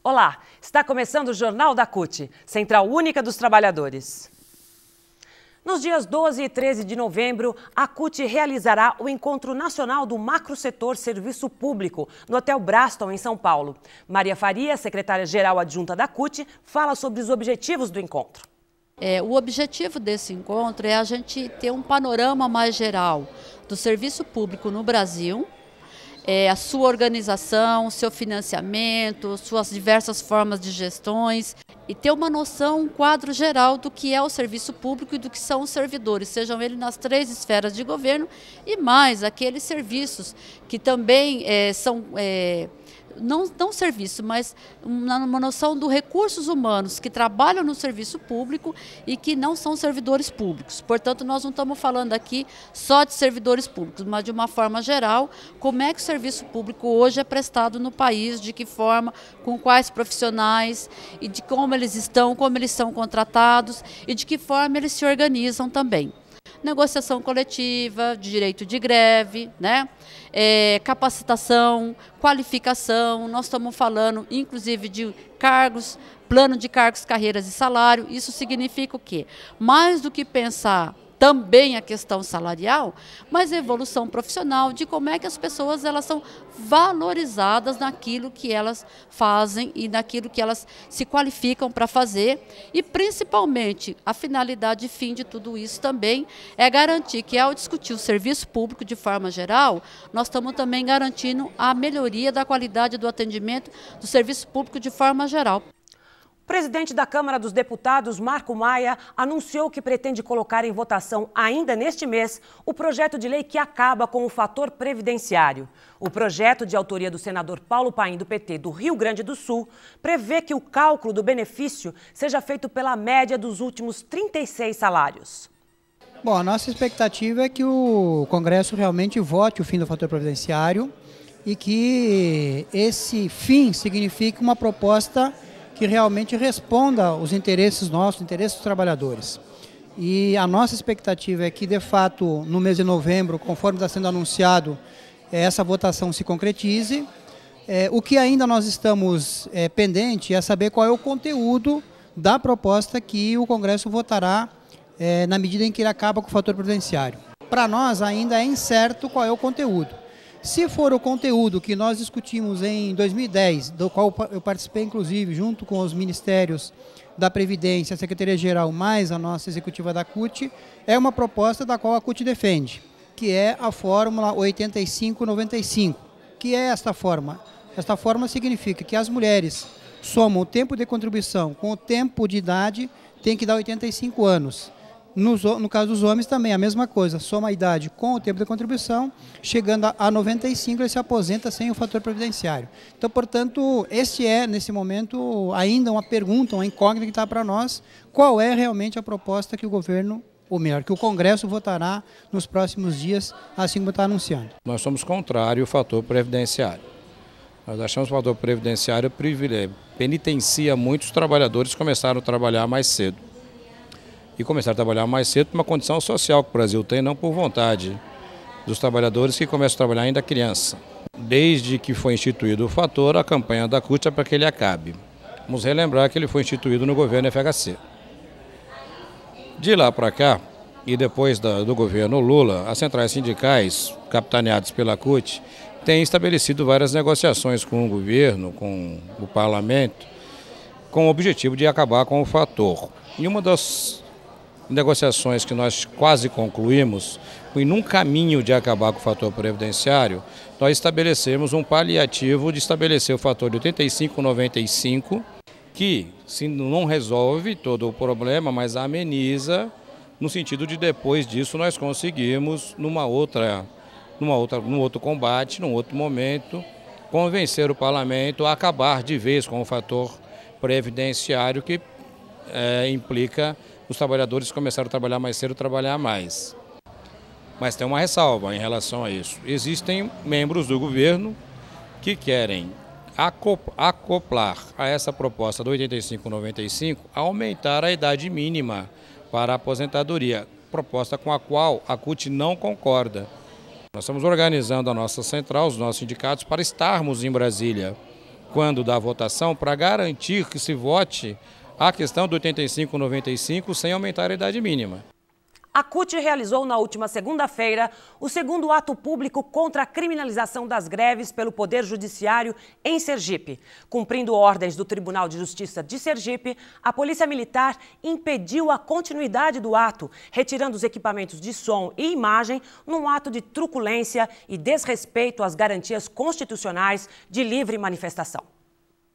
Olá, está começando o Jornal da CUT, Central Única dos Trabalhadores. Nos dias 12 e 13 de novembro, a CUT realizará o Encontro Nacional do Macrosetor Serviço Público, no Hotel Braston, em São Paulo. Maria Faria, secretária-geral adjunta da CUT, fala sobre os objetivos do encontro. O objetivo desse encontro é a gente ter um panorama mais geral do serviço público no Brasil, a sua organização, seu financiamento, suas diversas formas de gestões e ter uma noção, um quadro geral do que é o serviço público e do que são os servidores, sejam eles nas 3 esferas de governo e mais aqueles serviços que também são... Não serviço, mas uma noção dos recursos humanos que trabalham no serviço público e que não são servidores públicos. Portanto, nós não estamos falando aqui só de servidores públicos, mas de uma forma geral, como é que o serviço público hoje é prestado no país, de que forma, com quais profissionais e de como eles estão, como eles são contratados e de que forma eles se organizam também. Negociação coletiva, de direito de greve, né? Capacitação, qualificação, nós estamos falando inclusive de cargos, plano de cargos, carreiras e salário. Isso significa o quê? Mais do que pensar também a questão salarial, mas a evolução profissional de como é que as pessoas elas são valorizadas naquilo que elas fazem e naquilo que elas se qualificam para fazer e principalmente a finalidade e fim de tudo isso também é garantir que ao discutir o serviço público de forma geral, nós estamos também garantindo a melhoria da qualidade do atendimento do serviço público de forma geral. O presidente da Câmara dos Deputados, Marco Maia, anunciou que pretende colocar em votação ainda neste mês o projeto de lei que acaba com o fator previdenciário. O projeto, de autoria do senador Paulo Paim, do PT do Rio Grande do Sul, prevê que o cálculo do benefício seja feito pela média dos últimos 36 salários. Bom, a nossa expectativa é que o Congresso realmente vote o fim do fator previdenciário e que esse fim signifique uma proposta que realmente responda aos interesses nossos, interesses dos trabalhadores. E a nossa expectativa é que, de fato, no mês de novembro, conforme está sendo anunciado, essa votação se concretize. O que ainda nós estamos pendente é saber qual é o conteúdo da proposta que o Congresso votará na medida em que ele acaba com o fator previdenciário. Para nós ainda é incerto qual é o conteúdo. Se for o conteúdo que nós discutimos em 2010, do qual eu participei inclusive junto com os ministérios da Previdência, a Secretaria-Geral mais a nossa executiva da CUT, é uma proposta da qual a CUT defende, que é a fórmula 85-95. Que é esta forma? Esta forma significa que as mulheres somam o tempo de contribuição com o tempo de idade, tem que dar 85 anos. No caso dos homens também a mesma coisa, soma a idade com o tempo de contribuição, chegando a 95 ele se aposenta sem o fator previdenciário. Então, portanto, este é, nesse momento, ainda uma pergunta, uma incógnita que está para nós, qual é realmente a proposta que o governo, ou melhor, que o Congresso votará nos próximos dias, assim como está anunciando. Nós somos contrários ao fator previdenciário. Nós achamos que o fator previdenciário penitencia muitos trabalhadores que começaram a trabalhar mais cedo. E começar a trabalhar mais cedo por uma condição social que o Brasil tem, não por vontade dos trabalhadores que começam a trabalhar ainda criança. Desde que foi instituído o fator, a campanha da CUT é para que ele acabe. Vamos relembrar que ele foi instituído no governo FHC. De lá para cá, e depois do governo Lula, as centrais sindicais, capitaneadas pela CUT, têm estabelecido várias negociações com o governo, com o parlamento, com o objetivo de acabar com o fator. E uma das negociações que nós quase concluímos, foi num caminho de acabar com o fator previdenciário, nós estabelecemos um paliativo de estabelecer o fator de 85-95, que se não resolve todo o problema, mas ameniza, no sentido de depois disso nós conseguimos, num outro combate, num outro momento, convencer o parlamento a acabar de vez com o fator previdenciário que implica os trabalhadores começaram a trabalhar mais cedo, trabalhar mais. Mas tem uma ressalva em relação a isso. Existem membros do governo que querem acoplar a essa proposta do 85-95, aumentar a idade mínima para a aposentadoria, proposta com a qual a CUT não concorda. Nós estamos organizando a nossa central, os nossos sindicatos, para estarmos em Brasília quando da votação, para garantir que se vote a questão do 85-95 sem aumentar a idade mínima. A CUT realizou na última segunda-feira o segundo ato público contra a criminalização das greves pelo Poder Judiciário em Sergipe. Cumprindo ordens do Tribunal de Justiça de Sergipe, a Polícia Militar impediu a continuidade do ato, retirando os equipamentos de som e imagem num ato de truculência e desrespeito às garantias constitucionais de livre manifestação.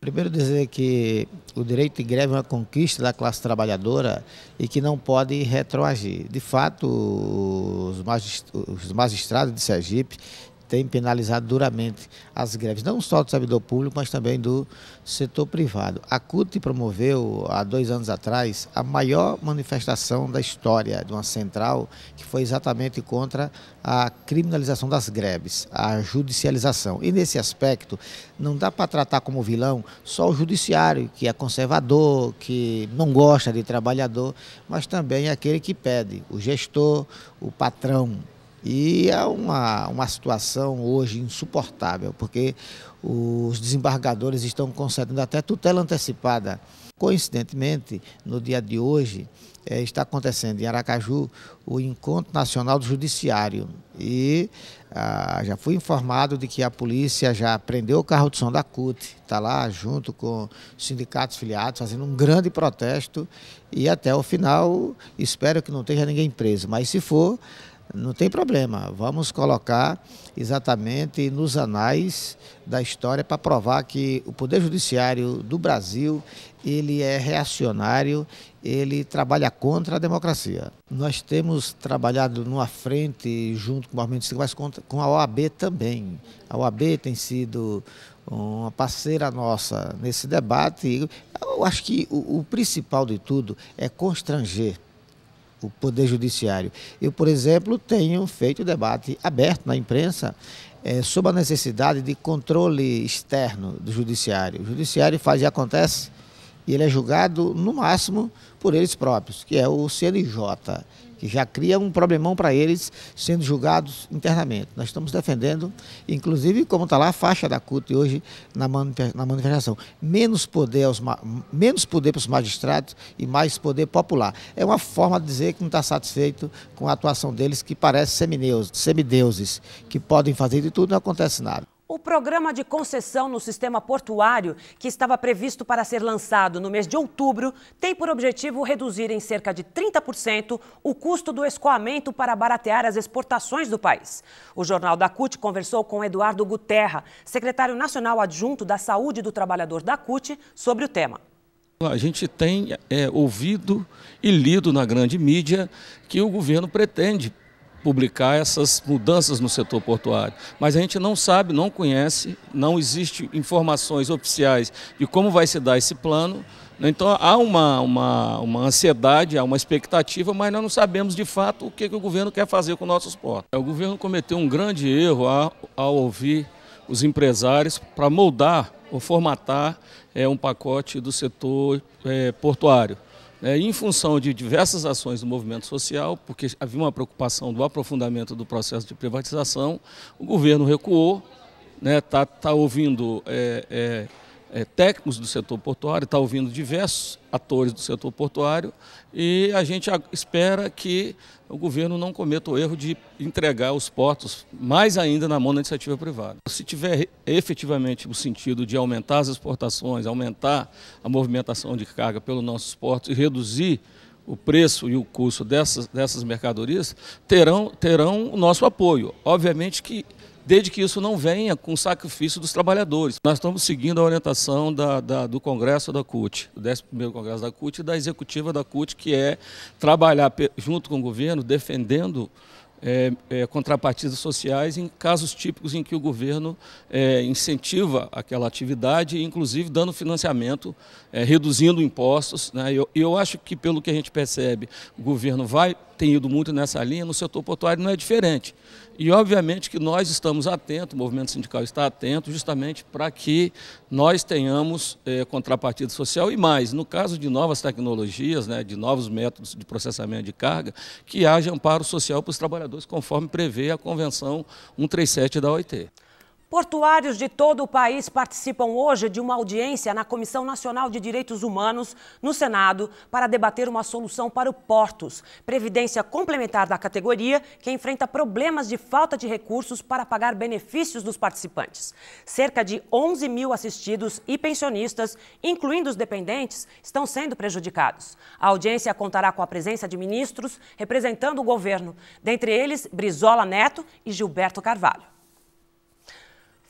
Primeiro dizer que o direito de greve é uma conquista da classe trabalhadora e que não pode retroagir. De fato, os magistrados de Sergipe têm penalizado duramente as greves, não só do servidor público, mas também do setor privado. A CUT promoveu, há 2 anos atrás, a maior manifestação da história de uma central, que foi exatamente contra a criminalização das greves, a judicialização. E nesse aspecto, não dá para tratar como vilão só o judiciário, que é conservador, que não gosta de trabalhador, mas também aquele que pede, o gestor, o patrão. E é uma situação hoje insuportável, porque os desembargadores estão concedendo até tutela antecipada. Coincidentemente, no dia de hoje, está acontecendo em Aracaju o Encontro Nacional do Judiciário. E já fui informado de que a polícia já prendeu o carro de som da CUT, está lá junto com os sindicatos filiados, fazendo um grande protesto e até o final espero que não esteja ninguém preso, mas se for, não tem problema, vamos colocar exatamente nos anais da história para provar que o Poder Judiciário do Brasil, ele é reacionário, ele trabalha contra a democracia. Nós temos trabalhado numa frente junto com o movimento sindical, mas com a OAB também. A OAB tem sido uma parceira nossa nesse debate. Eu acho que o principal de tudo é constranger o Poder Judiciário. Eu, por exemplo, tenho feito debate aberto na imprensa sobre a necessidade de controle externo do Judiciário. O Judiciário faz e acontece, e ele é julgado, no máximo, por eles próprios, que é o CNJ, que já cria um problemão para eles sendo julgados internamente. Nós estamos defendendo, inclusive, como está lá a faixa da CUT hoje na manifestação, menos poder para os magistrados e mais poder popular. É uma forma de dizer que não está satisfeito com a atuação deles, que parece semideuses, que podem fazer de tudo e não acontece nada. O programa de concessão no sistema portuário, que estava previsto para ser lançado no mês de outubro, tem por objetivo reduzir em cerca de 30% o custo do escoamento para baratear as exportações do país. O Jornal da CUT conversou com Eduardo Guterra, secretário nacional adjunto da Saúde do Trabalhador da CUT, sobre o tema. A gente tem ouvido e lido na grande mídia que o governo pretende publicar essas mudanças no setor portuário. Mas a gente não sabe, não conhece, não existe informações oficiais de como vai se dar esse plano. Então há uma ansiedade, há uma expectativa, mas nós não sabemos de fato o que o governo quer fazer com nossos portos. O governo cometeu um grande erro ao ouvir os empresários para moldar ou formatar um pacote do setor portuário. Em função de diversas ações do movimento social, porque havia uma preocupação do aprofundamento do processo de privatização, o governo recuou, está ouvindo técnicos do setor portuário, está ouvindo diversos atores do setor portuário e a gente espera que o governo não cometa o erro de entregar os portos mais ainda na mão da iniciativa privada. Se tiver efetivamente o sentido de aumentar as exportações, aumentar a movimentação de carga pelos nossos portos e reduzir o preço e o custo dessas mercadorias, terão o nosso apoio. Obviamente que desde que isso não venha com sacrifício dos trabalhadores. Nós estamos seguindo a orientação do Congresso da CUT, do 11º Congresso da CUT e da Executiva da CUT, que é trabalhar junto com o governo, defendendo contrapartidas sociais em casos típicos em que o governo incentiva aquela atividade, inclusive dando financiamento, reduzindo impostos. Eu acho que, pelo que a gente percebe, o governo vai tem ido muito nessa linha, no setor portuário não é diferente. E, obviamente, que nós estamos atentos, o movimento sindical está atento justamente para que nós tenhamos contrapartida social e mais, no caso de novas tecnologias, né, de novos métodos de processamento de carga, que haja amparo social para os trabalhadores, conforme prevê a Convenção 137 da OIT. Portuários de todo o país participam hoje de uma audiência na Comissão Nacional de Direitos Humanos, no Senado, para debater uma solução para o Portos, previdência complementar da categoria que enfrenta problemas de falta de recursos para pagar benefícios dos participantes. Cerca de 11 mil assistidos e pensionistas, incluindo os dependentes, estão sendo prejudicados. A audiência contará com a presença de ministros representando o governo, dentre eles Brizola Neto e Gilberto Carvalho.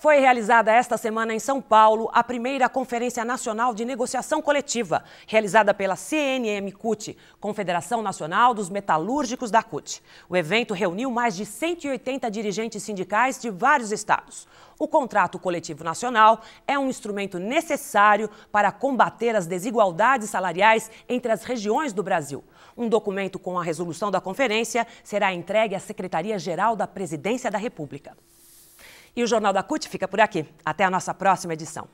Foi realizada esta semana em São Paulo a primeira Conferência Nacional de Negociação Coletiva, realizada pela CNM-CUT, Confederação Nacional dos Metalúrgicos da CUT. O evento reuniu mais de 180 dirigentes sindicais de vários estados. O contrato coletivo nacional é um instrumento necessário para combater as desigualdades salariais entre as regiões do Brasil. Um documento com a resolução da conferência será entregue à Secretaria-Geral da Presidência da República. E o Jornal da CUT fica por aqui. Até a nossa próxima edição.